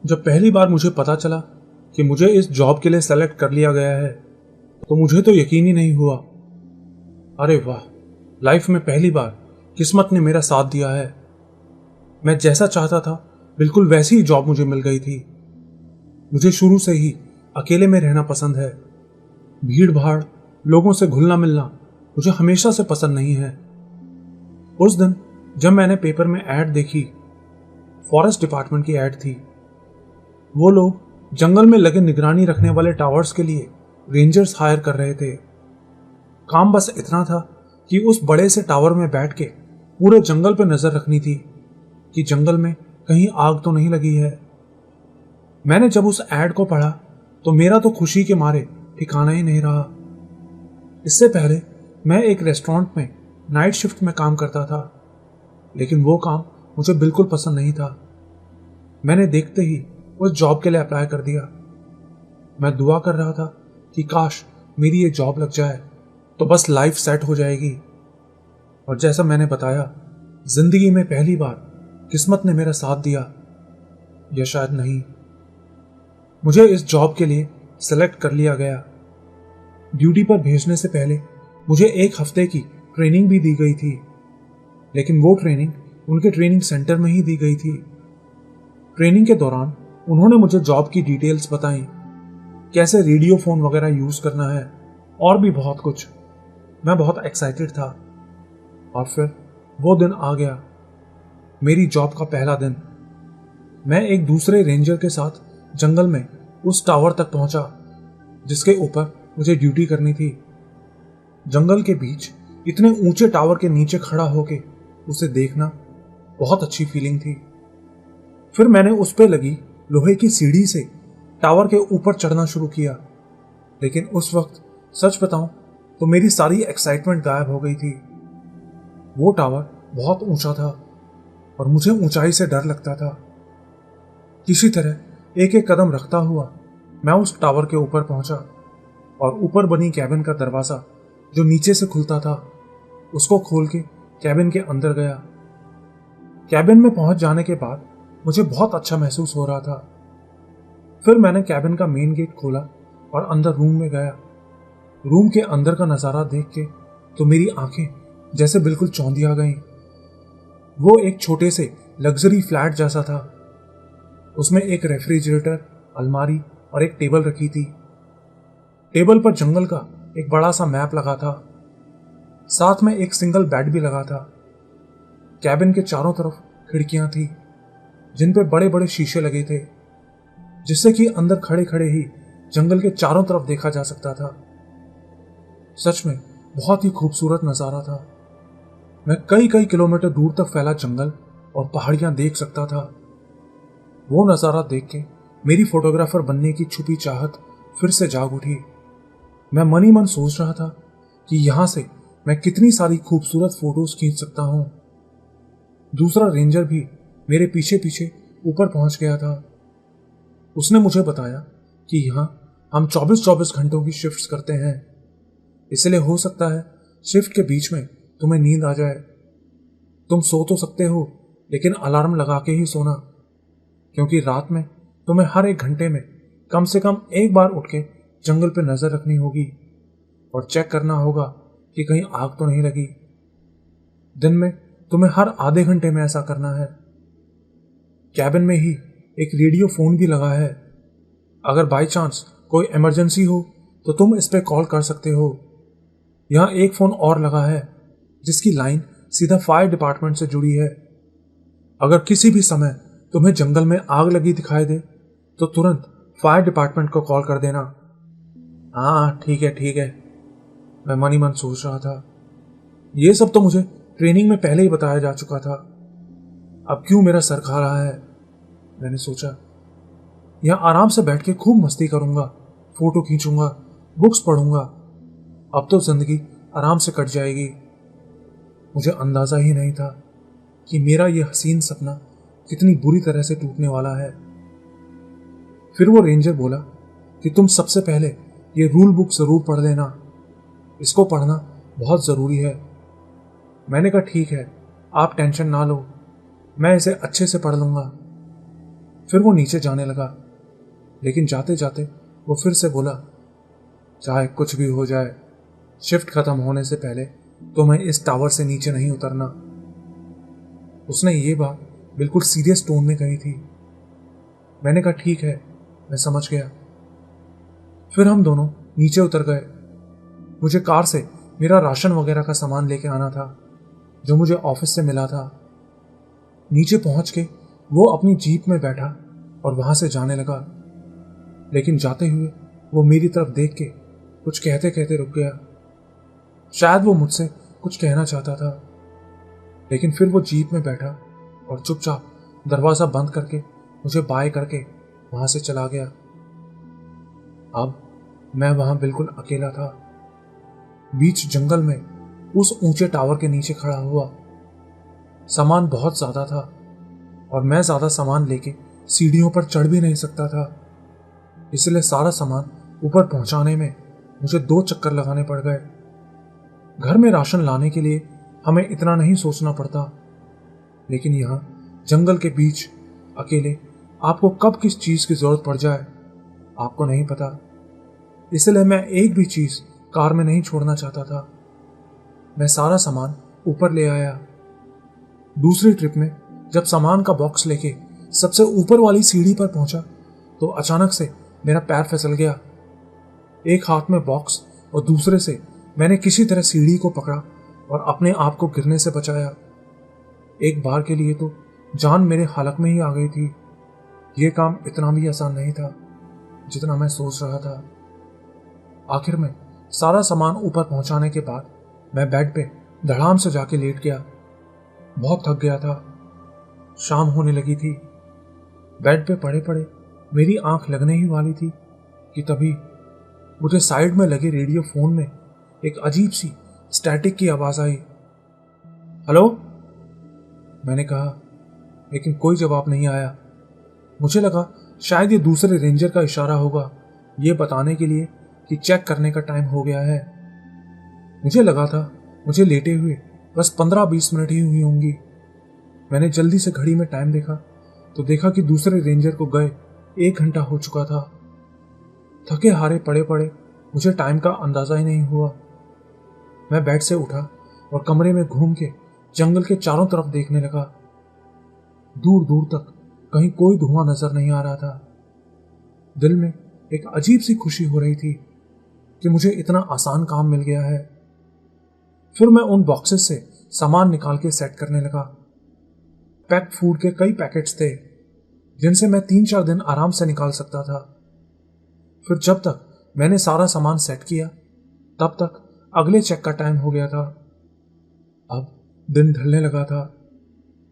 जब पहली बार मुझे पता चला कि मुझे इस जॉब के लिए सेलेक्ट कर लिया गया है तो मुझे तो यकीन ही नहीं हुआ। अरे वाह, लाइफ में पहली बार किस्मत ने मेरा साथ दिया है। मैं जैसा चाहता था बिल्कुल वैसी ही जॉब मुझे मिल गई थी। मुझे शुरू से ही अकेले में रहना पसंद है। भीड़ भाड़, लोगों से घुलना मिलना मुझे हमेशा से पसंद नहीं है। उस दिन जब मैंने पेपर में ऐड देखी, फॉरेस्ट डिपार्टमेंट की ऐड थी। वो लोग जंगल में लगे निगरानी रखने वाले टावर्स के लिए रेंजर्स हायर कर रहे थे। काम बस इतना था कि उस बड़े से टावर में बैठ के पूरे जंगल पर नजर रखनी थी कि जंगल में कहीं आग तो नहीं लगी है। मैंने जब उस ऐड को पढ़ा तो मेरा तो खुशी के मारे ठिकाना ही नहीं रहा। इससे पहले मैं एक रेस्टोरेंट में नाइट शिफ्ट में काम करता था, लेकिन वो काम मुझे बिल्कुल पसंद नहीं था। मैंने देखते ही उस जॉब के लिए अप्लाई कर दिया। मैं दुआ कर रहा था कि काश मेरी ये जॉब लग जाए तो बस लाइफ सेट हो जाएगी। और जैसा मैंने बताया, जिंदगी में पहली बार किस्मत ने मेरा साथ दिया, या शायद नहीं। मुझे इस जॉब के लिए सेलेक्ट कर लिया गया। ड्यूटी पर भेजने से पहले मुझे 1 हफ्ते की ट्रेनिंग भी दी गई थी, लेकिन वो ट्रेनिंग उनके ट्रेनिंग सेंटर में ही दी गई थी। ट्रेनिंग के दौरान उन्होंने मुझे जॉब की डिटेल्स बताई, कैसे रेडियो फोन वगैरह यूज करना है और भी बहुत कुछ। मैं बहुत एक्साइटेड था। और फिर वो दिन आ गया, मेरी जॉब का पहला दिन। मैं एक दूसरे रेंजर के साथ जंगल में उस टावर तक पहुंचा जिसके ऊपर मुझे ड्यूटी करनी थी। जंगल के बीच इतने ऊंचे टावर के नीचे खड़ा होके उसे देखना बहुत अच्छी फीलिंग थी। फिर मैंने उस पे लगी लोहे की सीढ़ी से टावर के ऊपर चढ़ना शुरू किया, लेकिन उस वक्त सच बताऊं तो मेरी सारी एक्साइटमेंट गायब हो गई थी। वो टावर बहुत ऊंचा था और मुझे ऊंचाई से डर लगता था। किसी तरह एक एक कदम रखता हुआ मैं उस टावर के ऊपर पहुंचा और ऊपर बनी कैबिन का दरवाजा जो नीचे से खुलता था उसको खोल के कैबिन के अंदर गया। कैबिन में पहुंच जाने के बाद मुझे बहुत अच्छा महसूस हो रहा था। फिर मैंने कैबिन का मेन गेट खोला और अंदर रूम में गया। रूम के अंदर का नजारा देख के तो मेरी आंखें जैसे बिल्कुल चौंधिया गईं। वो एक छोटे से लग्जरी फ्लैट जैसा था। उसमें एक रेफ्रिजरेटर, अलमारी और एक टेबल रखी थी। टेबल पर जंगल का एक बड़ा सा मैप लगा था। साथ में एक सिंगल बेड भी लगा था। कैबिन के चारों तरफ खिड़कियां थी जिन पे बड़े बड़े शीशे लगे थे, जिससे कि अंदर खड़े खड़े ही जंगल के चारों तरफ देखा जा सकता था। सच में बहुत ही खूबसूरत नजारा था। मैं कई कई किलोमीटर दूर तक फैला जंगल और पहाड़ियां देख सकता था। वो नजारा देख के मेरी फोटोग्राफर बनने की छुपी चाहत फिर से जाग उठी। मैं मन ही मन सोच रहा था कि यहां से मैं कितनी सारी खूबसूरत फोटोज खींच सकता हूं। दूसरा रेंजर भी मेरे पीछे पीछे ऊपर पहुंच गया था। उसने मुझे बताया कि यहां हम 24-24 घंटों की शिफ्ट्स करते हैं, इसलिए हो सकता है शिफ्ट के बीच में तुम्हें नींद आ जाए। तुम सो तो सकते हो, लेकिन अलार्म लगा के ही सोना, क्योंकि रात में तुम्हें हर 1 घंटे में कम से कम एक बार उठ के जंगल पे नजर रखनी होगी और चेक करना होगा कि कहीं आग तो नहीं लगी। दिन में तुम्हें हर आधे घंटे में ऐसा करना है। कैबिन में ही एक रेडियो फोन भी लगा है। अगर बाय चांस कोई इमरजेंसी हो तो तुम इस पे कॉल कर सकते हो। यहाँ एक फोन और लगा है जिसकी लाइन सीधा फायर डिपार्टमेंट से जुड़ी है। अगर किसी भी समय तुम्हें जंगल में आग लगी दिखाई दे तो तुरंत फायर डिपार्टमेंट को कॉल कर देना। हाँ ठीक है, मैं मन ही मन सोच रहा था। ये सब तो मुझे ट्रेनिंग में पहले ही बताया जा चुका था, अब क्यों मेरा सर खा रहा है। मैंने सोचा यहाँ आराम से बैठ के खूब मस्ती करूंगा, फोटो खींचूंगा, बुक्स पढ़ूंगा। अब तो जिंदगी आराम से कट जाएगी। मुझे अंदाजा ही नहीं था कि मेरा यह हसीन सपना कितनी बुरी तरह से टूटने वाला है। फिर वो रेंजर बोला कि तुम सबसे पहले ये रूल बुक जरूर पढ़ लेना, इसको पढ़ना बहुत जरूरी है। मैंने कहा ठीक है, आप टेंशन ना लो, मैं इसे अच्छे से पढ़ लूंगा। फिर वो नीचे जाने लगा, लेकिन जाते जाते वो फिर से बोला, चाहे कुछ भी हो जाए, शिफ्ट खत्म होने से पहले तुम्हें इस टावर से नीचे नहीं उतरना। उसने ये बात बिल्कुल सीरियस टोन में कही थी। मैंने कहा ठीक है, मैं समझ गया। फिर हम दोनों नीचे उतर गए। मुझे कार से मेरा राशन वगैरह का सामान लेके आना था जो मुझे ऑफिस से मिला था। नीचे पहुंच के वो अपनी जीप में बैठा और वहां से जाने लगा, लेकिन जाते हुए वो मेरी तरफ देख के कुछ कहते कहते रुक गया। शायद वो मुझसे कुछ कहना चाहता था, लेकिन फिर वो जीप में बैठा और चुपचाप दरवाजा बंद करके मुझे बाय करके वहां से चला गया। अब मैं वहां बिल्कुल अकेला था, बीच जंगल में उस ऊंचे टावर के नीचे खड़ा हुआ। सामान बहुत ज्यादा था और मैं ज्यादा सामान लेके सीढ़ियों पर चढ़ भी नहीं सकता था, इसलिए सारा सामान ऊपर पहुंचाने में मुझे 2 चक्कर लगाने पड़ गए। घर में राशन लाने के लिए हमें इतना नहीं सोचना पड़ता, लेकिन यहाँ जंगल के बीच अकेले आपको कब किस चीज की जरूरत पड़ जाए आपको नहीं पता। इसलिए मैं एक भी चीज कार में नहीं छोड़ना चाहता था। मैं सारा सामान ऊपर ले आया। दूसरी ट्रिप में जब सामान का बॉक्स लेके सबसे ऊपर वाली सीढ़ी पर पहुंचा तो अचानक से मेरा पैर फिसल गया। एक हाथ में बॉक्स और दूसरे से मैंने किसी तरह सीढ़ी को पकड़ा और अपने आप को गिरने से बचाया। एक बार के लिए तो जान मेरे हलक में ही आ गई थी। यह काम इतना भी आसान नहीं था जितना मैं सोच रहा था। आखिर में सारा सामान ऊपर पहुंचाने के बाद मैं बेड पे धड़ाम से जाके लेट गया। बहुत थक गया था, शाम होने लगी थी। बेड पे पड़े पड़े मेरी आंख लगने ही वाली थी कि तभी मुझे साइड में लगे रेडियो फोन में एक अजीब सी स्टैटिक की आवाज आई। हेलो, मैंने कहा, लेकिन कोई जवाब नहीं आया। मुझे लगा शायद ये दूसरे रेंजर का इशारा होगा, ये बताने के लिए कि चेक करने का टाइम हो गया है। मुझे लगा था मुझे लेटे हुए बस 15-20 मिनट ही हुई होंगी। मैंने जल्दी से घड़ी में टाइम देखा तो देखा कि दूसरे रेंजर को गए 1 घंटा हो चुका था। थके हारे पड़े पड़े मुझे टाइम का अंदाजा ही नहीं हुआ। मैं बेड से उठा और कमरे में घूम के जंगल के चारों तरफ देखने लगा। दूर दूर तक कहीं कोई धुआं नजर नहीं आ रहा था। दिल में एक अजीब सी खुशी हो रही थी कि मुझे इतना आसान काम मिल गया है। फिर मैं उन बॉक्सेस से सामान निकाल के सेट करने लगा। पैक्ड फूड के कई पैकेट्स थे जिनसे मैं 3-4 दिन आराम से निकाल सकता था। फिर जब तक मैंने सारा सामान सेट किया तब तक अगले चेक का टाइम हो गया था। अब दिन ढलने लगा था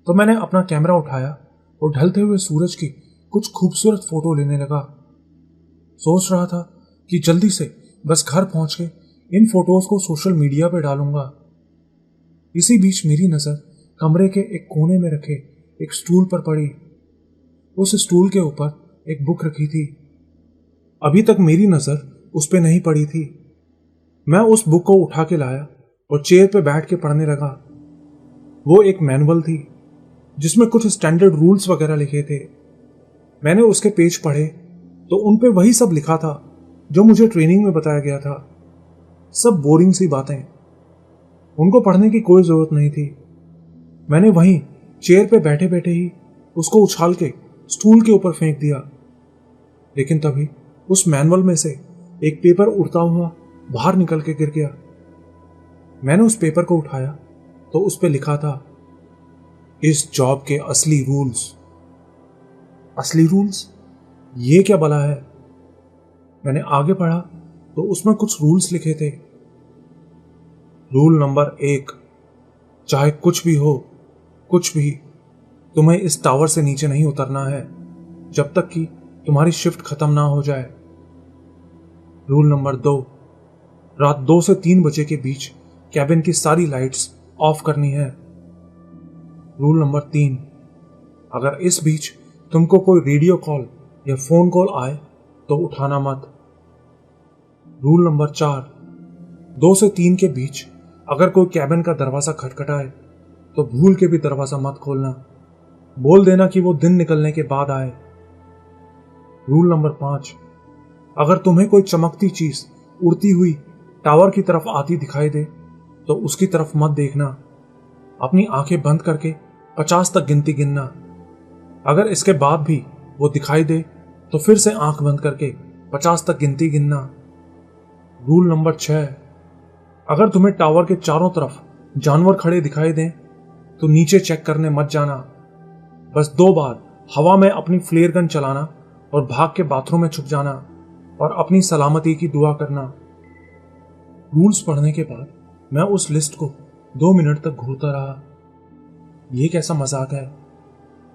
तो मैंने अपना कैमरा उठाया और ढलते हुए सूरज की कुछ खूबसूरत फोटो लेने लगा। सोच रहा था कि जल्दी से बस घर पहुंच के इन फोटोज को सोशल मीडिया पे डालूंगा। इसी बीच मेरी नजर कमरे के एक कोने में रखे एक स्टूल पर पड़ी। उस स्टूल के ऊपर एक बुक रखी थी। अभी तक मेरी नजर उस पे नहीं पड़ी थी। मैं उस बुक को उठा के लाया और चेयर पे बैठ के पढ़ने लगा। वो एक मैनुअल थी जिसमें कुछ स्टैंडर्ड रूल्स वगैरह लिखे थे। मैंने उसके पेज पढ़े तो उन पे वही सब लिखा था जो मुझे ट्रेनिंग में बताया गया था। सब बोरिंग सी बातें, उनको पढ़ने की कोई जरूरत नहीं थी। मैंने वहीं चेयर पे बैठे बैठे ही उसको उछाल के स्टूल के ऊपर फेंक दिया। लेकिन तभी उस मैनुअल में से एक पेपर उड़ता हुआ बाहर निकल के गिर गया। मैंने उस पेपर को उठाया तो उस पे लिखा था, इस जॉब के असली रूल्स। असली रूल्स? ये क्या भला है? मैंने आगे पढ़ा तो उसमें कुछ रूल्स लिखे थे। रूल नंबर 1, चाहे कुछ भी हो, कुछ भी, तुम्हें इस टावर से नीचे नहीं उतरना है जब तक कि तुम्हारी शिफ्ट खत्म ना हो जाए। रूल नंबर 2, रात 2 से 3 बजे के बीच कैबिन की सारी लाइट्स ऑफ करनी है। रूल नंबर 3, अगर इस बीच तुमको कोई रेडियो कॉल या फोन कॉल आए तो उठाना मत। रूल नंबर 4, 2 से 3 के बीच अगर कोई कैबिन का दरवाजा खटखटाए तो भूल के भी दरवाजा मत खोलना। बोल देना कि वो दिन निकलने के बाद आए रूल नंबर 5, अगर तुम्हें कोई चमकती चीज उड़ती हुई टावर की तरफ आती दिखाई दे तो उसकी तरफ मत देखना। अपनी आंखें बंद करके 50 तक गिनती गिनना। अगर इसके बाद भी वो दिखाई दे तो फिर से आंख बंद करके 50 तक गिनती गिनना। रूल नंबर 6, अगर तुम्हें टावर के चारों तरफ जानवर खड़े दिखाई दें तो नीचे चेक करने मत जाना। बस 2 बार हवा में अपनी फ्लेयर गन चलाना और भाग के बाथरूम में छुप जाना और अपनी सलामती की दुआ करना। रूल्स पढ़ने के बाद मैं उस लिस्ट को 2 मिनट तक घूरता रहा। ये कैसा मजाक है?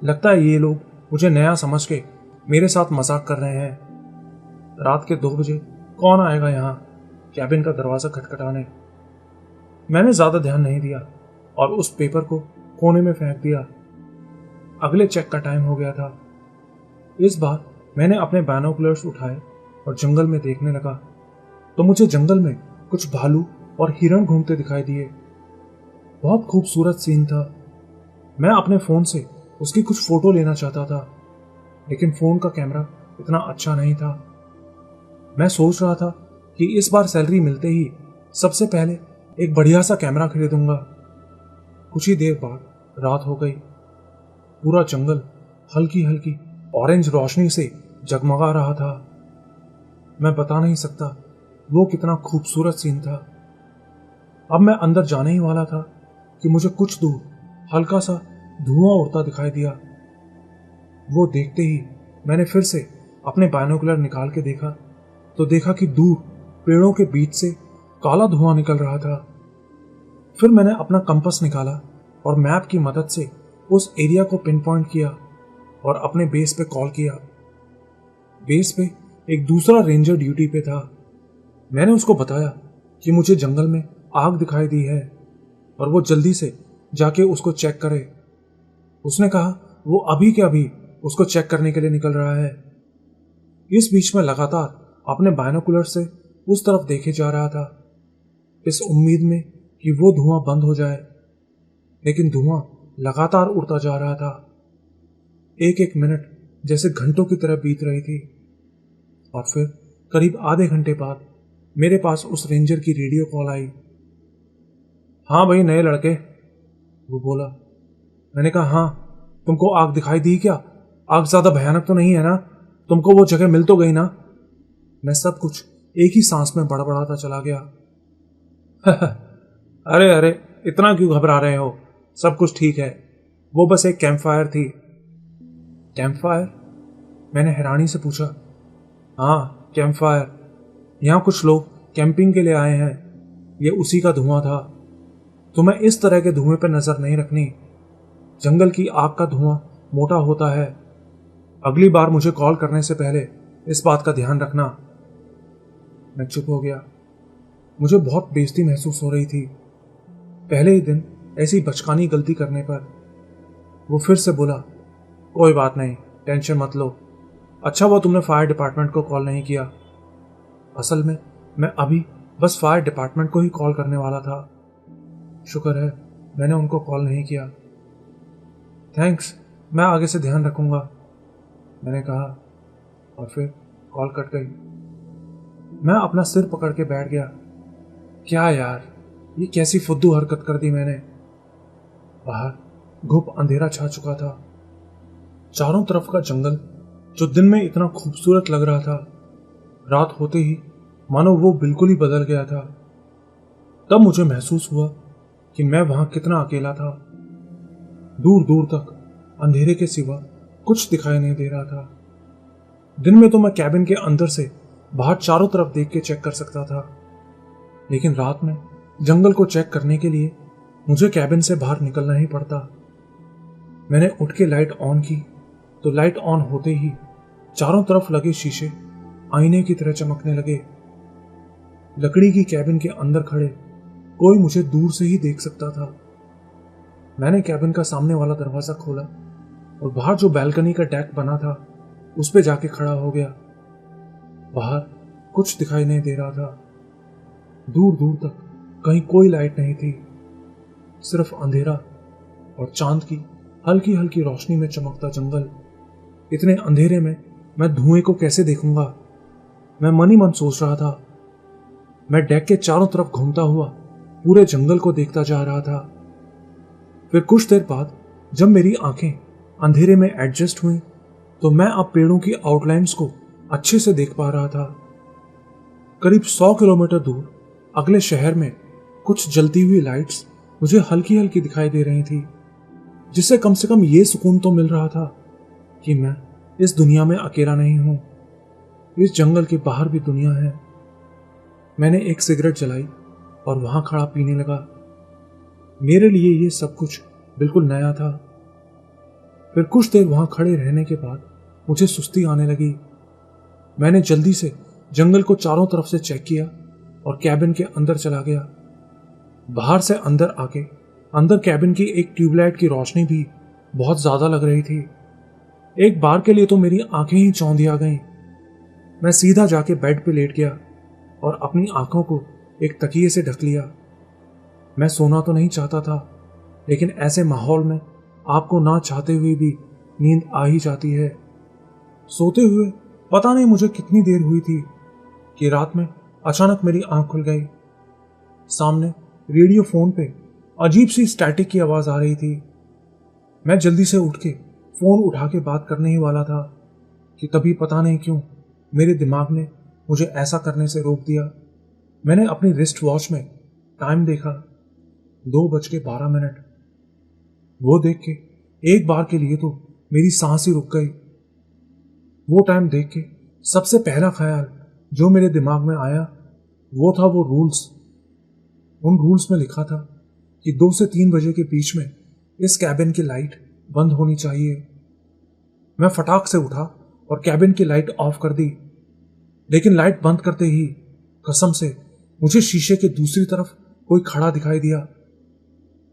लगता है ये लोग मुझे नया समझ के मेरे साथ मजाक कर रहे हैं। रात के 2 बजे कौन आएगा यहाँ कैबिन का दरवाजा खटखटाने? मैंने ज्यादा ध्यान नहीं दिया और उस पेपर को कोने में फेंक दिया। अगले चेक का टाइम हो गया था। इस बार मैंने अपने बाइनोकुलर्स उठाए और जंगल में देखने लगा तो मुझे जंगल में कुछ भालू और हिरण घूमते दिखाई दिए। बहुत खूबसूरत सीन था। मैं अपने फोन से उसकी कुछ फोटो लेना चाहता था लेकिन फोन का कैमरा इतना अच्छा नहीं था। मैं सोच रहा था कि इस बार सैलरी मिलते ही सबसे पहले एक बढ़िया सा कैमरा खरीदूंगा। कुछ ही देर बाद रात हो गई। पूरा जंगल हल्की हल्की ऑरेंज रोशनी से जगमगा रहा था। मैं बता नहीं सकता वो कितना खूबसूरत सीन था। अब मैं अंदर जाने ही वाला था कि मुझे कुछ दूर हल्का सा धुआं उड़ता दिखाई दिया। वो देखते ही मैंने फिर से अपने बाइनोकुलर निकाल के देखा तो देखा कि दूर पेड़ों के बीच से काला धुआं निकल रहा था। फिर मैंने अपना कंपास निकाला और मैप की मदद से उस एरिया को पिन पॉइंट किया और अपने बेस पे कॉल किया। बेस पे एक दूसरा रेंजर ड्यूटी पे था। मैंने उसको बताया कि मुझे जंगल में आग दिखाई दी है और वो जल्दी से जाके उसको चेक करे। उसने कहा वो अभी के अभी उसको चेक करने के लिए निकल रहा है। इस बीच में लगातार अपने बाइनोकुलर से उस तरफ देखे जा रहा था इस उम्मीद में कि वो धुआं बंद हो जाए, लेकिन धुआं लगातार उड़ता जा रहा था। एक एक मिनट जैसे घंटों की तरह बीत रही थी और फिर करीब आधे घंटे बाद मेरे पास उस रेंजर की रेडियो कॉल आई। हाँ भाई नए लड़के, वो बोला। मैंने कहा हाँ, तुमको आग दिखाई दी क्या? आग ज्यादा भयानक तो नहीं है ना? तुमको वो जगह मिल तो गई ना? मैं सब कुछ एक ही सांस में बड़बड़ाता चला गया। अरे अरे, इतना क्यों घबरा रहे हो? सब कुछ ठीक है। वो बस एक कैंप फायर थी। Camp fire? मैंने हैरानी से पूछा। हाँ, कैंप फायर। यहाँ कुछ लोग कैंपिंग के लिए आए हैं। ये उसी का धुआं था। तुम्हें इस तरह के धुएं पर नजर नहीं रखनी। जंगल की आग का धुआं मोटा होता है। अगली बार मुझे कॉल करने से पहले इस बात का ध्यान रखना। मैं चुप हो गया। मुझे बहुत बेइज्जती महसूस हो रही थी। पहले ही दिन ऐसी बचकानी गलती करने पर। वो फिर से बोला, कोई बात नहीं, टेंशन मत लो। अच्छा हुआ तुमने फायर डिपार्टमेंट को कॉल नहीं किया। असल में मैं अभी बस फायर डिपार्टमेंट को ही कॉल करने वाला था। शुक्र है मैंने उनको कॉल नहीं किया। थैंक्स, मैं आगे से ध्यान रखूंगा, मैंने कहा और फिर कॉल कट गई। मैं अपना सिर पकड़ के बैठ गया। क्या यार, ये कैसी फुद्दू हरकत कर दी मैंने। बाहर घुप अंधेरा छा चुका था। चारों तरफ का जंगल जो दिन में इतना खूबसूरत लग रहा था, रात होते ही मानो वो बिल्कुल ही बदल गया था। तब मुझे महसूस हुआ कि मैं वहां कितना अकेला था। दूर दूर तक अंधेरे के सिवा कुछ दिखाई नहीं दे रहा था। दिन में तो मैं कैबिन के अंदर से बाहर चारों तरफ देख के चेक कर सकता था, लेकिन रात में जंगल को चेक करने के लिए मुझे कैबिन से बाहर निकलना ही पड़ता। मैंने उठ के लाइट ऑन की तो लाइट ऑन होते ही चारों तरफ लगे शीशे आईने की तरह चमकने लगे। लकड़ी की कैबिन के अंदर खड़े कोई मुझे दूर से ही देख सकता था। मैंने कैबिन का सामने वाला दरवाजा खोला और बाहर जो बैल्कनी का डेक बना था उस पे जाके खड़ा हो गया। बाहर कुछ दिखाई नहीं दे रहा था। दूर दूर तक कहीं कोई लाइट नहीं थी, सिर्फ अंधेरा और चांद की हल्की हल्की रोशनी में चमकता जंगल। इतने अंधेरे में मैं धुएं को कैसे देखूंगा? मैं मन ही मन सोच रहा था। मैं डेक के चारों तरफ घूमता हुआ पूरे जंगल को देखता जा रहा था। फिर कुछ देर बाद जब मेरी आंखें अंधेरे में एडजस्ट हुई तो मैं अब पेड़ों की आउटलाइंस को अच्छे से देख पा रहा था। करीब 100 किलोमीटर दूर अगले शहर में कुछ जलती हुई लाइट्स मुझे हल्की हल्की दिखाई दे रही थी, जिससे कम से कम ये सुकून तो मिल रहा था कि मैं इस दुनिया में अकेला नहीं हूं। इस जंगल के बाहर भी दुनिया है। मैंने एक सिगरेट जलाई और वहां खड़ा पीने लगा। मेरे लिए ये सब कुछ बिल्कुल नया था। फिर कुछ देर वहां खड़े रहने के बाद मुझे सुस्ती आने लगी। मैंने जल्दी से जंगल को चारों तरफ से चेक किया और कैबिन के अंदर चला गया। बाहर से अंदर आके अंदर कैबिन की एक ट्यूबलाइट की रोशनी भी बहुत ज्यादा लग रही थी। एक बार के लिए तो मेरी आंखें ही चौंधी आ गईं। मैं सीधा जाके बेड पे लेट गया और अपनी आंखों को एक तकिए से ढक लिया। मैं सोना तो नहीं चाहता था, लेकिन ऐसे माहौल में आपको ना चाहते हुए भी नींद आ ही जाती है। सोते हुए पता नहीं मुझे कितनी देर हुई थी कि रात में अचानक मेरी आंख खुल गई। सामने रेडियो फोन पे अजीब सी स्टैटिक की आवाज आ रही थी। मैं जल्दी से उठ के फोन उठा के बात करने ही वाला था कि तभी पता नहीं क्यों मेरे दिमाग ने मुझे ऐसा करने से रोक दिया। मैंने अपनी रिस्ट वॉच में टाइम देखा, 2:12। वो देख के एक बार के लिए तो मेरी सांस ही रुक गई। वो टाइम देख के सबसे पहला ख्याल जो मेरे दिमाग में आया वो था वो रूल्स। उन रूल्स में लिखा था कि 2 से 3 बजे के बीच में इस कैबिन की लाइट बंद होनी चाहिए। मैं फटाक से उठा और कैबिन की लाइट ऑफ कर दी, लेकिन लाइट बंद करते ही कसम से मुझे शीशे के दूसरी तरफ कोई खड़ा दिखाई दिया।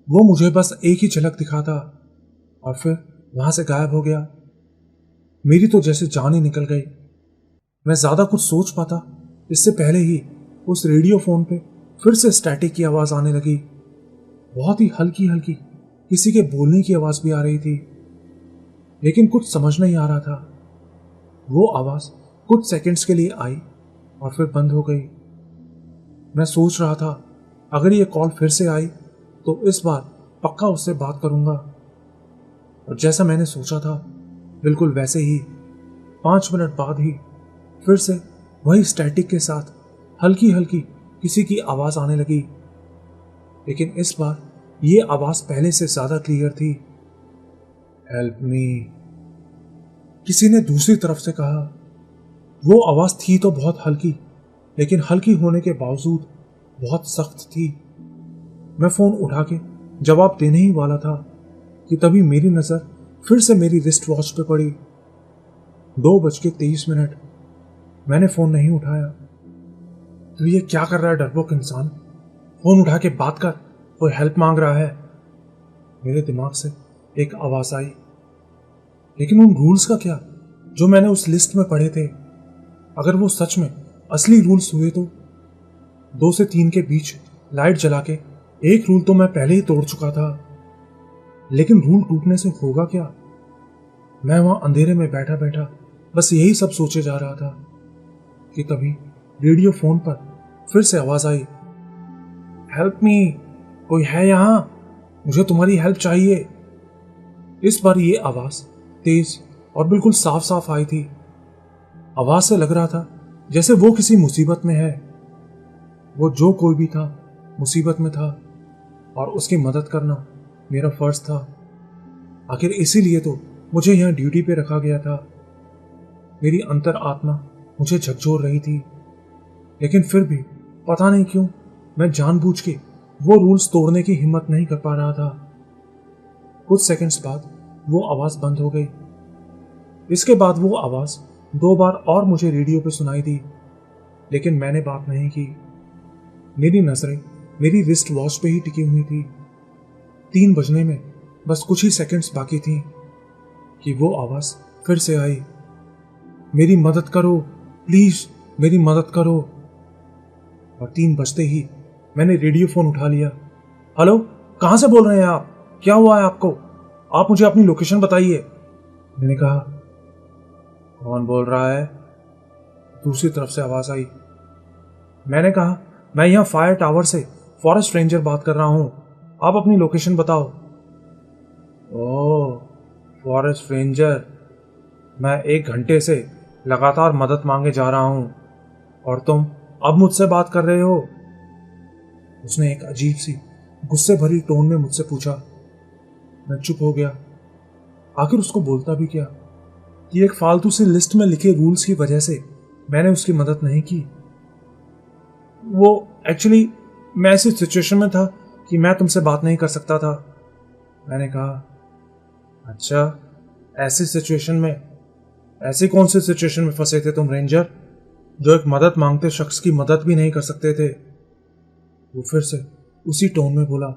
वो मुझे बस एक ही झलक दिखा था और फिर वहां से गायब हो गया। मेरी तो जैसे जान ही निकल गई। मैं ज्यादा कुछ सोच पाता इससे पहले ही उस रेडियो फोन पे फिर से स्टैटिक की आवाज आने लगी। बहुत ही हल्की हल्की किसी के बोलने की आवाज भी आ रही थी, लेकिन कुछ समझ नहीं आ रहा था। वो आवाज कुछ सेकंड्स के लिए आई और फिर बंद हो गई। मैं सोच रहा था अगर ये कॉल फिर से आई तो इस बार पक्का उससे बात करूंगा। और जैसा मैंने सोचा था बिल्कुल वैसे ही 5 मिनट बाद ही फिर से वही स्टैटिक के साथ हल्की हल्की किसी की आवाज आने लगी, लेकिन इस बार ये आवाज पहले से ज्यादा क्लियर थी। हेल्प मी, किसी ने दूसरी तरफ से कहा। वो आवाज थी तो बहुत हल्की, लेकिन हल्की होने के बावजूद बहुत सख्त थी। मैं फोन उठा के जवाब देने ही वाला था कि तभी मेरी नजर फिर से मेरी रिस्ट वॉच पे पड़ी। 2:23। मैंने फोन नहीं उठाया। तो ये क्या कर रहा है डरपोक इंसान? फोन उठा के बात कर, कोई हेल्प मांग रहा है। मेरे दिमाग से एक आवाज आई, लेकिन उन रूल्स का क्या जो मैंने उस लिस्ट में पढ़े थे? अगर वो सच में असली रूल्स हुए तो 2 से 3 के बीच लाइट जला के एक रूल तो मैं पहले ही तोड़ चुका था, लेकिन रूल टूटने से होगा क्या? मैं वहां अंधेरे में बैठा बैठा बस यही सब सोचे जा रहा था कि तभी रेडियो फोन पर फिर से आवाज आई, हेल्प मी, कोई है यहां? मुझे तुम्हारी हेल्प चाहिए। इस बार ये आवाज तेज और बिल्कुल साफ साफ आई थी। आवाज से लग रहा था जैसे वो किसी मुसीबत में है। वो जो कोई भी था मुसीबत में था और उसकी मदद करना मेरा फर्ज था। आखिर इसीलिए तो मुझे यहां ड्यूटी पे रखा गया था। मेरी अंतर आत्मा मुझे झकझोर रही थी, लेकिन फिर भी पता नहीं क्यों मैं जानबूझ के वो रूल्स तोड़ने की हिम्मत नहीं कर पा रहा था। कुछ सेकंड्स बाद वो आवाज बंद हो गई। इसके बाद वो आवाज 2 बार और मुझे रेडियो पे सुनाई दी, लेकिन मैंने बात नहीं की। मेरी नजरें मेरी रिस्ट वॉच पे ही टिकी हुई थी। 3 बजने में बस कुछ ही सेकंड्स बाकी थी कि वो आवाज फिर से आई, मेरी मदद करो प्लीज, मेरी मदद करो। और 3 बजते ही मैंने रेडियो फोन उठा लिया। हेलो, कहां से बोल रहे हैं आप? क्या हुआ है आपको? आप मुझे अपनी लोकेशन बताइए। मैंने कहा, कौन बोल रहा है? दूसरी तरफ से आवाज आई। मैंने कहा, मैं यहाँ फायर टावर से फॉरेस्ट रेंजर बात कर रहा हूँ, आप अपनी लोकेशन बताओ। ओह, फॉरेस्ट रेंजर, मैं 1 घंटे से लगातार मदद मांगे जा रहा हूँ और तुम अब मुझसे बात कर रहे हो? उसने एक अजीब सी गुस्से भरी टोन में मुझसे पूछा। मैं चुप हो गया। आखिर उसको बोलता भी क्या कि एक फालतू सी लिस्ट में लिखे रूल्स की वजह से मैंने उसकी मदद नहीं की। वो एक्चुअली मैं ऐसी सिचुएशन में था कि मैं तुमसे बात नहीं कर सकता था। मैंने कहा, अच्छा, ऐसी सिचुएशन में, ऐसी कौन सी सिचुएशन में फंसे थे तुम रेंजर, जो एक मदद मांगते शख्स की मदद भी नहीं कर सकते थे? वो फिर से उसी टोन में बोला,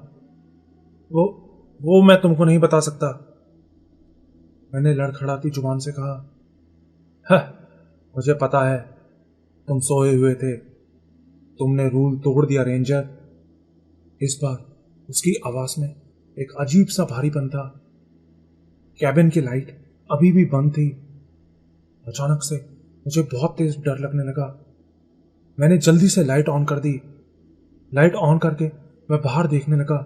वो मैं तुमको नहीं बता सकता। मैंने लड़खड़ाती जुबान से कहा, मुझे पता है, तुम सोए हुए थे, तुमने रूल तोड़ दिया रेंजर। इस बार उसकी आवाज में एक अजीब सा भारीपन था। कैबिन की लाइट अभी भी बंद थी। अचानक से मुझे बहुत तेज डर लगने लगा। मैंने जल्दी से लाइट ऑन कर दी। लाइट ऑन करके मैं बाहर देखने लगा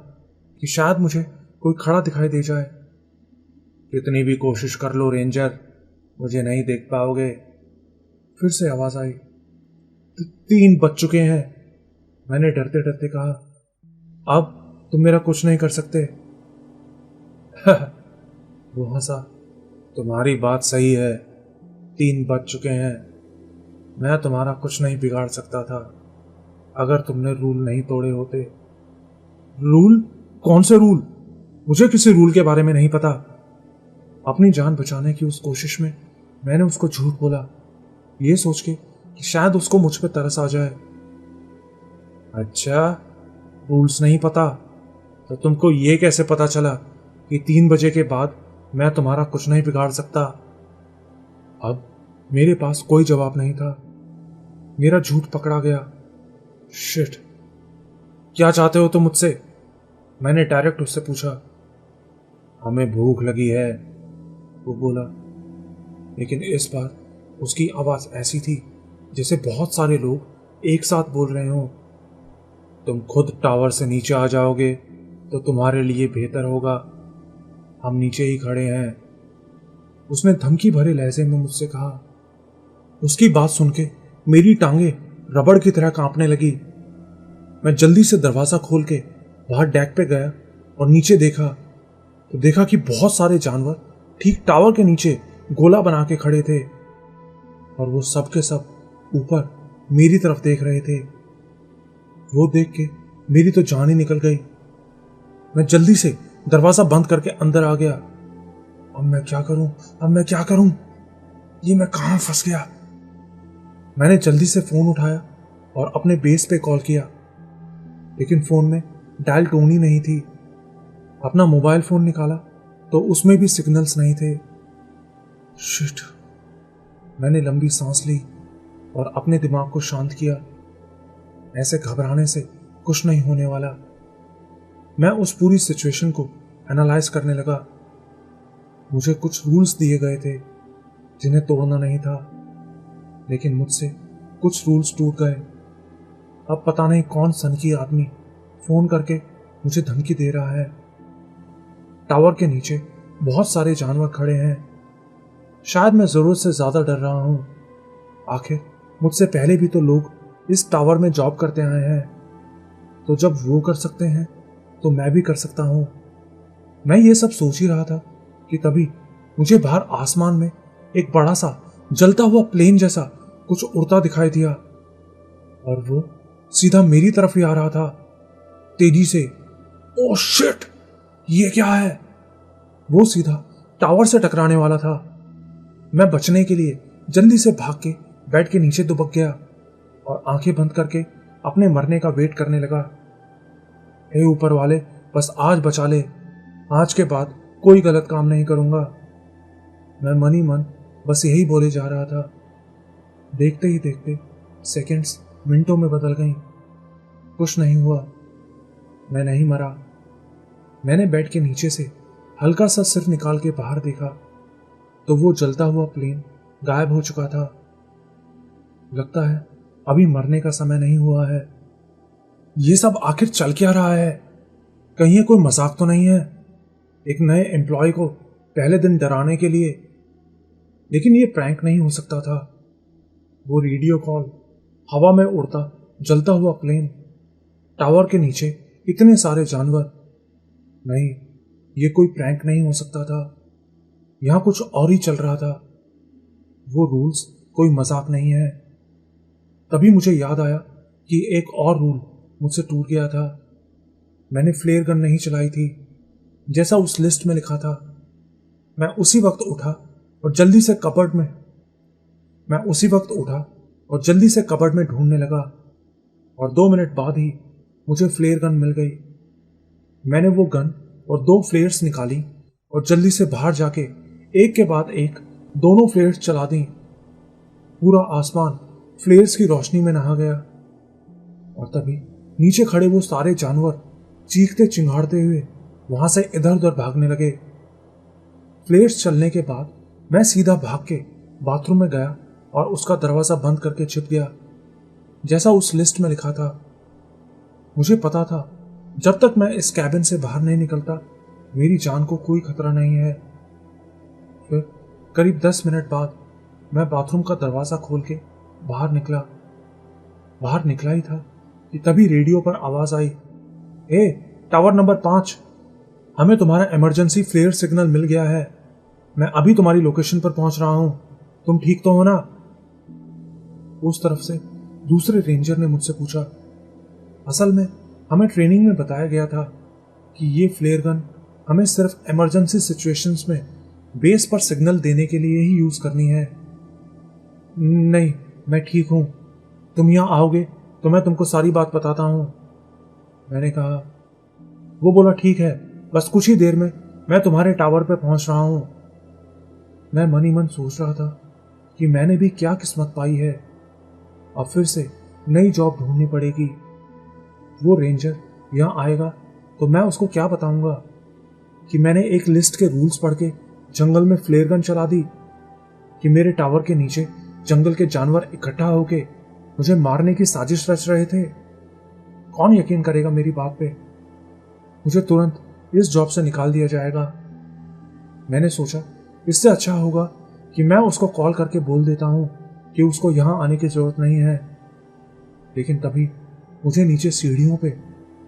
कि शायद मुझे कोई खड़ा दिखाई दे जाए। कितनी भी कोशिश कर लो रेंजर, मुझे नहीं देख पाओगे। फिर से आवाज आई। 3 बज चुके हैं, मैंने डरते डरते कहा। अब तुम मेरा कुछ नहीं कर सकते। वो हंसा। तुम्हारी बात सही है, 3 बज चुके हैं, मैं तुम्हारा कुछ नहीं बिगाड़ सकता था अगर तुमने रूल नहीं तोड़े होते। रूल? कौन से रूल? मुझे किसी रूल के बारे में नहीं पता। अपनी जान बचाने की उस कोशिश में मैंने उसको झूठ बोला, ये सोच के कि शायद उसको मुझ पर तरस आ जाए। अच्छा, रूल्स नहीं पता, तो तुमको ये कैसे पता चला कि 3 बजे के बाद मैं तुम्हारा कुछ नहीं बिगाड़ सकता? अब मेरे पास कोई जवाब नहीं था। मेरा झूठ पकड़ा गया। शिट, क्या चाहते हो तुम मुझसे? मैंने डायरेक्ट उससे पूछा। हमें भूख लगी है, वो बोला। लेकिन इस बार उसकी आवाज ऐसी थी जैसे बहुत सारे लोग एक साथ बोल रहे हों। तुम खुद टावर से नीचे आ जाओगे तो तुम्हारे लिए बेहतर होगा, हम नीचे ही खड़े हैं, उसने धमकी भरे लहजे में मुझसे कहा। उसकी बात सुन के मेरी टांगे रबड़ की तरह कांपने लगी। मैं जल्दी से दरवाजा खोल के बाहर डेक पे गया और नीचे देखा तो देखा कि बहुत सारे जानवर ठीक टावर के नीचे गोला बना के खड़े थे और वो सब के सब ऊपर मेरी तरफ देख रहे थे। वो देख के मेरी तो जान ही निकल गई। मैं जल्दी से दरवाजा बंद करके अंदर आ गया। अब मैं क्या करूं, अब मैं क्या करूं? ये मैं कहां फंस गया? मैंने जल्दी से फोन उठाया और अपने बेस पे कॉल किया, लेकिन फोन में डायल टोन ही नहीं थी। अपना मोबाइल फोन निकाला तो उसमें भी सिग्नल्स नहीं थे। शिट, मैंने लंबी सांस ली और अपने दिमाग को शांत किया। ऐसे घबराने से कुछ नहीं होने वाला। मैं उस पूरी सिचुएशन को एनालाइज करने लगा। मुझे कुछ रूल्स दिए गए थे जिन्हें तोड़ना नहीं था, लेकिन मुझसे कुछ रूल्स टूट गए। अब पता नहीं कौन सनकी आदमी फोन करके मुझे धमकी दे रहा है। टावर के नीचे बहुत सारे जानवर खड़े हैं। शायद मैं जरूरत से ज्यादा डर रहा हूं। आखिर मुझसे पहले भी तो लोग इस टावर में जॉब करते आए हैं, तो जब वो कर सकते हैं तो मैं भी कर सकता हूं। मैं ये सब सोच ही रहा था कि तभी मुझे बाहर आसमान में एक बड़ा सा जलता हुआ प्लेन जैसा कुछ उड़ता दिखाई दिया और वो सीधा मेरी तरफ ही आ रहा था, तेजी से। ओह शिट, ये क्या है? वो सीधा टावर से टकराने वाला था। मैं बचने के लिए जल्दी से भाग के बेड के नीचे दुबक गया और आंखें बंद करके अपने मरने का वेट करने लगा। हे ऊपर वाले, बस आज बचा ले, आज के बाद कोई गलत काम नहीं करूंगा। मैं मन ही मन बस यही बोले जा रहा था। देखते ही देखते सेकंड्स मिनटों में बदल गईं। कुछ नहीं हुआ, मैं नहीं मरा। मैंने बेड के नीचे से हल्का सा सिर निकाल के बाहर देखा तो वो जलता हुआ प्लेन गायब हो चुका था। लगता है अभी मरने का समय नहीं हुआ है। ये सब आखिर चल क्या रहा है? कहीं ये कोई मजाक तो नहीं है? एक नए एम्प्लॉय को पहले दिन डराने के लिए। लेकिन ये प्रैंक नहीं हो सकता था। वो रेडियो कॉल, हवा में उड़ता जलता हुआ प्लेन, टावर के नीचे इतने सारे जानवर। नहीं, ये कोई प्रैंक नहीं हो सकता था। यहां कुछ और ही चल रहा था। वो रूल्स कोई मजाक नहीं है। तभी मुझे याद आया कि एक और रूल मुझसे टूट गया था। मैंने फ्लेयर गन नहीं चलाई थी, जैसा उस लिस्ट में लिखा था। मैं उसी वक्त उठा और जल्दी से कबर्ड में ढूंढने लगा, और 2 मिनट बाद ही मुझे फ्लेयर गन मिल गई। मैंने वो गन और 2 फ्लेयर्स निकाली और जल्दी से बाहर जाके एक के बाद एक दोनों फ्लेयर्स चला दी। पूरा आसमान फ्लेयर्स की रोशनी में नहा गया, और तभी नीचे खड़े वो सारे जानवर चीखते चिंगाड़ते हुए वहां से इधर उधर भागने लगे। फ्लेयर्स चलने के बाद मैं सीधा भाग के बाथरूम में गया और उसका दरवाजा बंद करके छिप गया, जैसा उस लिस्ट में लिखा था। मुझे पता था जब तक मैं इस कैबिन से बाहर नहीं निकलता मेरी जान को कोई खतरा नहीं है। फिर करीब 10 मिनट बाद मैं बाथरूम का दरवाजा खोल के बाहर निकला ही था कि तभी रेडियो पर आवाज आई, ए टावर नंबर 5, हमें तुम्हारा इमरजेंसी फ्लेयर सिग्नल मिल गया है। मैं अभी तुम्हारी लोकेशन पर पहुंच रहा हूं। तुम ठीक तो हो ना? उस तरफ से दूसरे रेंजर ने मुझसे पूछा। असल में हमें ट्रेनिंग में बताया गया था कि ये फ्लेयर गन हमें सिर्फ इमरजेंसी सिचुएशंस में बेस पर सिग्नल देने के लिए ही यूज करनी है। नहीं, मैं ठीक हूं। तुम यहां आओगे तो मैं तुमको सारी बात बताता हूं, मैंने कहा। वो बोला, ठीक है, बस कुछ ही देर में मैं तुम्हारे टावर पे पहुंच रहा हूं। मैं मन ही मन सोच रहा था कि मैंने भी क्या किस्मत पाई है। अब फिर से नई जॉब ढूंढनी पड़ेगी। वो रेंजर यहां आएगा तो मैं उसको क्या बताऊंगा कि मैंने एक लिस्ट के रूल्स पढ़ के जंगल में फ्लेयर गन चला दी, कि मेरे टावर के नीचे जंगल के जानवर इकट्ठा होके मुझे मारने की साजिश रच रहे थे। कौन यकीन करेगा मेरी बात पे? मुझे तुरंत इस जॉब से निकाल दिया जाएगा। मैंने सोचा इससे अच्छा होगा कि मैं उसको कॉल करके बोल देता हूं कि उसको यहां आने की जरूरत नहीं है। लेकिन तभी मुझे नीचे सीढ़ियों पे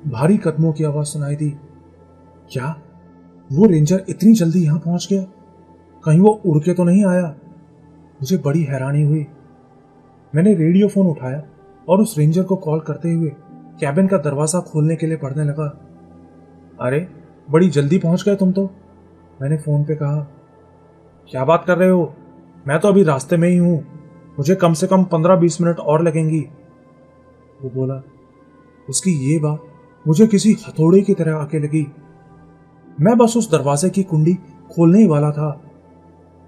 भारी कदमों की आवाज सुनाई दी। क्या वो रेंजर इतनी जल्दी यहां पहुंच गया? कहीं वो उड़ के तो नहीं आया? मुझे बड़ी हैरानी हुई। मैंने रेडियो फोन उठाया और उस रेंजर को कॉल करते हुए कैबिन का दरवाजा खोलने के लिए पढ़ने लगा। अरे, बड़ी जल्दी पहुंच गए तुम तो, मैंने फोन पे कहा। क्या बात कर रहे हो? मैं तो अभी रास्ते में ही हूं। मुझे कम से कम 15-20 मिनट और लगेंगी, वो बोला। उसकी ये बात मुझे किसी हथौड़े की तरह आके लगी। मैं बस उस दरवाजे की कुंडी खोलने ही वाला था।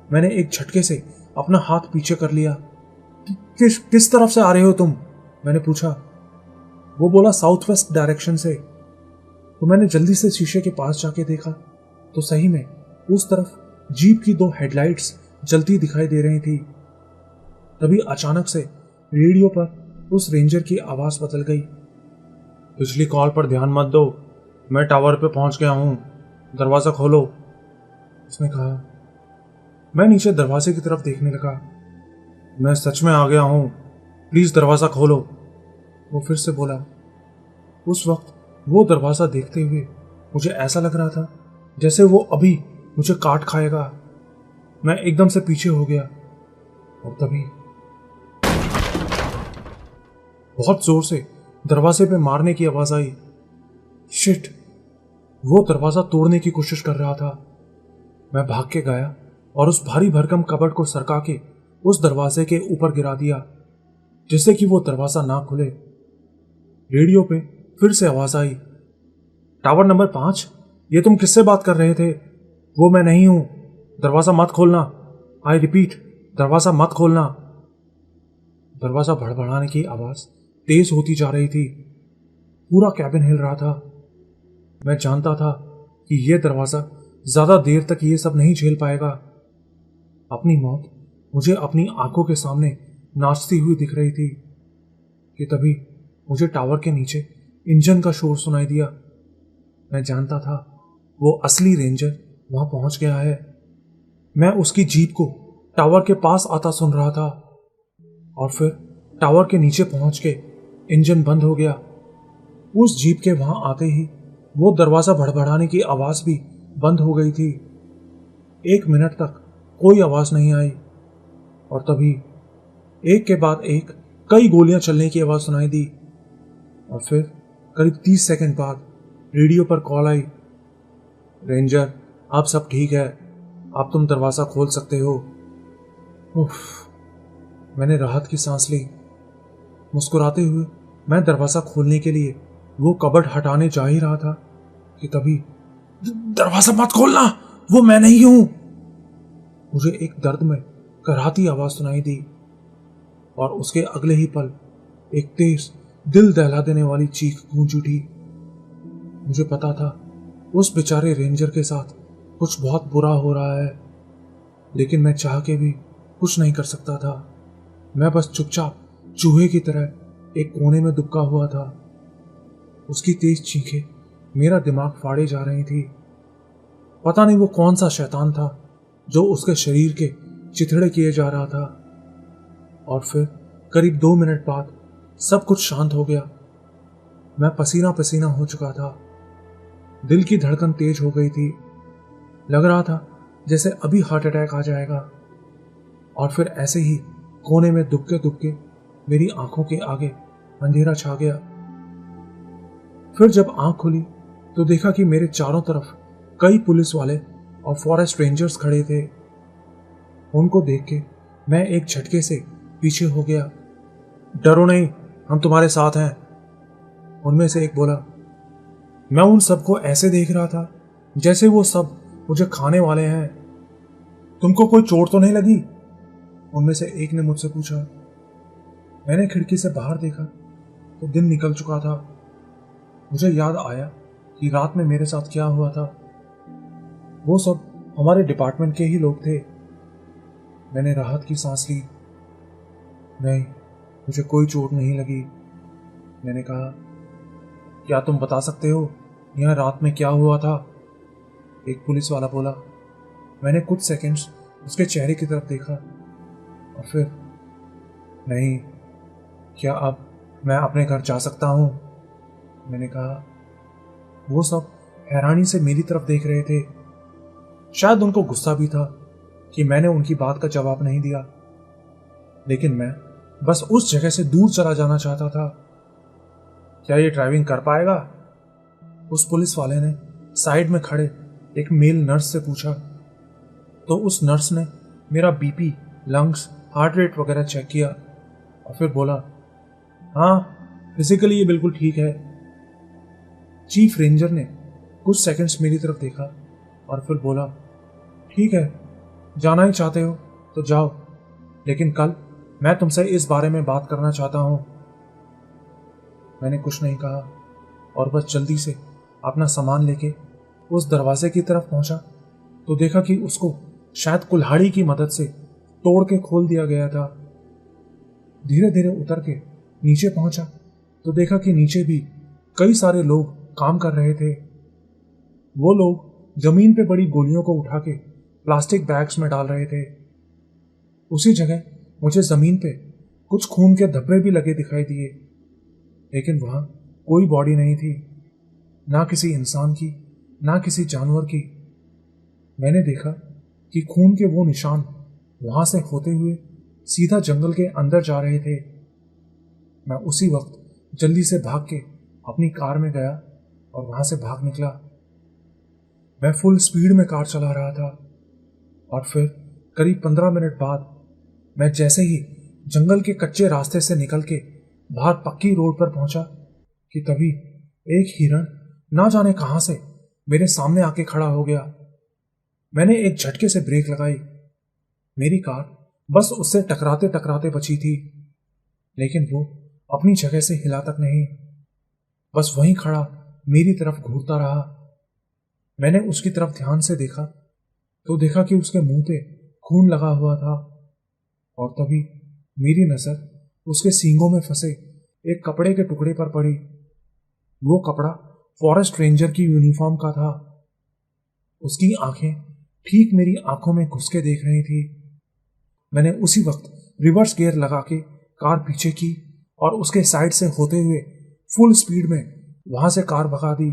मैंने एक झटके से अपना हाथ पीछे कर लिया। किस तरफ से आ रहे हो तुम? मैंने पूछा। वो बोला, साउथ वेस्ट डायरेक्शन से। तो मैंने जल्दी से शीशे के पास जाके देखा तो सही में उस तरफ जीप की 2 हेडलाइट्स जलती दिखाई दे रही थी। तभी अचानक से रेडियो पर उस रेंजर की आवाज बदल गई। पिछली कॉल पर ध्यान मत दो, मैं टावर पे पहुंच गया हूं, दरवाजा खोलो, उसने कहा। मैं नीचे दरवाजे की तरफ देखने लगा। मैं सच में आ गया हूं, प्लीज दरवाजा खोलो, वो फिर से बोला। उस वक्त वो दरवाजा देखते हुए मुझे ऐसा लग रहा था जैसे वो अभी मुझे काट खाएगा। मैं एकदम से पीछे हो गया और तभी बहुत जोर से दरवाजे पे मारने की आवाज आई। शिट, वो दरवाजा तोड़ने की कोशिश कर रहा था। मैं भाग के गया और उस भारी भरकम कबर्ड को सरका के उस दरवाजे के ऊपर गिरा दिया, जिससे कि वो दरवाजा ना खुले। रेडियो पे फिर से आवाज आई, टावर नंबर 5, ये तुम किससे बात कर रहे थे? वो मैं नहीं हूं, दरवाजा मत खोलना। आई रिपीट, दरवाजा मत खोलना। दरवाजा भड़बड़ाने की आवाज तेज होती जा रही थी। पूरा कैबिन हिल रहा था। मैं जानता था कि यह दरवाजा ज्यादा देर तक ये सब नहीं झेल पाएगा। अपनी मौत मुझे अपनी आंखों के सामने नाचती हुई दिख रही थी कि तभी मुझे टावर के नीचे इंजन का शोर सुनाई दिया। मैं जानता था वो असली रेंजर वहां पहुंच गया है। मैं उसकी जीप को टावर के पास आता सुन रहा था और फिर टावर के नीचे पहुंच के इंजन बंद हो गया। उस जीप के वहां आते ही वो दरवाजा भड़बड़ाने की आवाज भी बंद हो गई थी। 1 मिनट तक कोई आवाज नहीं आई और तभी एक के बाद एक कई गोलियां चलने की आवाज सुनाई दी और फिर करीब 30 सेकंड बाद रेडियो पर कॉल आई। रेंजर, आप सब ठीक है, आप तुम दरवाजा खोल सकते हो। उफ, मैंने राहत की सांस ली। मुस्कुराते हुए मैं दरवाजा खोलने के लिए वो कबर्ड हटाने जा ही रहा था कि तभी दरवाजा मत खोलना, वो मैं नहीं हूं। मुझे एक दर्द में कराहती आवाज सुनाई दी और उसके अगले ही पल एक तेज दिल दहला देने वाली चीख गूंज उठी। मुझे पता था उस बेचारे रेंजर के साथ कुछ बहुत बुरा हो रहा है, लेकिन मैं चाह के भी कुछ नहीं कर सकता था। मैं बस चुपचाप चूहे की तरह एक कोने में दुबका हुआ था। उसकी तेज चीखें मेरा दिमाग फाड़े जा रही थी। पता नहीं वो कौन सा शैतान था जो उसके शरीर के चिथड़े किए जा रहा था। और फिर करीब 2 मिनट बाद सब कुछ शांत हो गया। मैं पसीना पसीना हो चुका था। दिल की धड़कन तेज हो गई थी। लग रहा था जैसे अभी हार्ट अटैक आ जाएगा। और फिर ऐसे ही कोने में दुबके दुबके मेरी आंखों के आगे अंधेरा छा गया। फिर जब आंख खुली तो देखा कि मेरे चारों तरफ कई पुलिस वाले और फॉरेस्ट रेंजर्स खड़े थे। उनको देख के मैं एक झटके से पीछे हो गया। डरो नहीं, हम तुम्हारे साथ हैं, उनमें से एक बोला। मैं उन सबको ऐसे देख रहा था जैसे वो सब मुझे खाने वाले हैं। तुमको कोई चोट तो नहीं लगी? उनमें से एक ने मुझसे पूछा। मैंने खिड़की से बाहर देखा तो दिन निकल चुका था। मुझे याद आया कि रात में मेरे साथ क्या हुआ था। वो सब हमारे डिपार्टमेंट के ही लोग थे। मैंने राहत की सांस ली। नहीं, मुझे कोई चोट नहीं लगी। मैंने कहा, क्या तुम बता सकते हो यहाँ रात में क्या हुआ था? एक पुलिस वाला बोला। मैंने कुछ सेकंड्स उसके चेहरे की तरफ देखा और फिर, नहीं, क्या अब मैं अपने घर जा सकता हूँ? मैंने कहा। वो सब हैरानी से मेरी तरफ देख रहे थे। शायद उनको गुस्सा भी था कि मैंने उनकी बात का जवाब नहीं दिया, लेकिन मैं बस उस जगह से दूर चला जाना चाहता था। क्या ये ड्राइविंग कर पाएगा? उस पुलिस वाले ने साइड में खड़े एक मेल नर्स से पूछा। तो उस नर्स ने मेरा बीपी, लंग्स, हार्ट रेट वगैरह चेक किया और फिर बोला, हाँ, फिजिकली ये बिल्कुल ठीक है। चीफ रेंजर ने कुछ सेकंड्स मेरी तरफ देखा और फिर बोला, ठीक है, जाना ही चाहते हो तो जाओ, लेकिन कल मैं तुमसे इस बारे में बात करना चाहता हूं। मैंने कुछ नहीं कहा और बस जल्दी से अपना सामान लेके उस दरवाजे की तरफ पहुंचा तो देखा कि उसको शायद कुल्हाड़ी की मदद से तोड़ के खोल दिया गया था। धीरे धीरे उतर के नीचे पहुंचा तो देखा कि नीचे भी कई सारे लोग काम कर रहे थे। वो लोग जमीन पे बड़ी गोलियों को उठा के प्लास्टिक बैग्स में डाल रहे थे। उसी जगह मुझे जमीन पे कुछ खून के धब्बे भी लगे दिखाई दिए, लेकिन वहां कोई बॉडी नहीं थी, ना किसी इंसान की, ना किसी जानवर की। मैंने देखा कि खून के वो निशान वहां से होते हुए सीधा जंगल के अंदर जा रहे थे। मैं उसी वक्त जल्दी से भाग के अपनी कार में गया और वहां से भाग निकला। मैं फुल स्पीड में कार चला रहा था और फिर करीब 15 मिनट बाद मैं जैसे ही जंगल के कच्चे रास्ते से निकल के बाहर पक्की रोड पर पहुंचा कि तभी एक हिरण ना जाने कहां से मेरे सामने आके खड़ा हो गया। मैंने एक झटके से ब्रेक लगाई। मेरी कार बस उससे टकराते टकराते बची थी, लेकिन वो अपनी जगह से हिला तक नहीं, बस वहीं खड़ा मेरी तरफ घूरता रहा। मैंने उसकी तरफ ध्यान से देखा तो देखा कि उसके मुंह पे खून लगा हुआ था। और तभी मेरी नजर उसके सींगों में फंसे एक कपड़े के टुकड़े पर पड़ी। वो कपड़ा फॉरेस्ट रेंजर की यूनिफॉर्म का था। उसकी आंखें ठीक मेरी आंखों में घुस के देख रही थी। मैंने उसी वक्त रिवर्स गियर लगा के कार पीछे की और उसके साइड से होते हुए फुल स्पीड में वहां से कार भगा दी।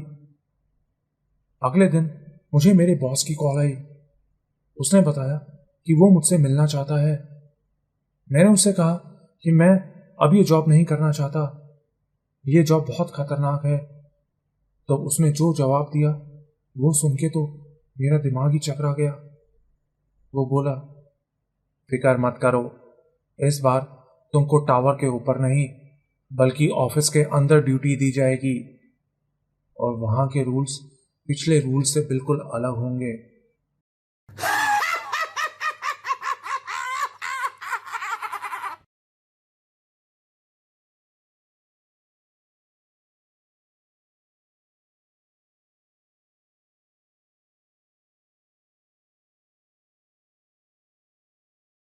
अगले दिन मुझे मेरे बॉस की कॉल आई। उसने बताया कि वो मुझसे मिलना चाहता है। मैंने उससे कहा कि मैं अब ये जॉब नहीं करना चाहता, ये जॉब बहुत खतरनाक है। तो उसने जो जवाब दिया वो सुन के तो मेरा दिमाग ही चकरा गया। वो बोला, फिक्र मत करो, इस बार तुमको टावर के ऊपर नहीं बल्कि ऑफिस के अंदर ड्यूटी दी जाएगी और वहां के रूल्स पिछले रूल्स से बिल्कुल अलग होंगे।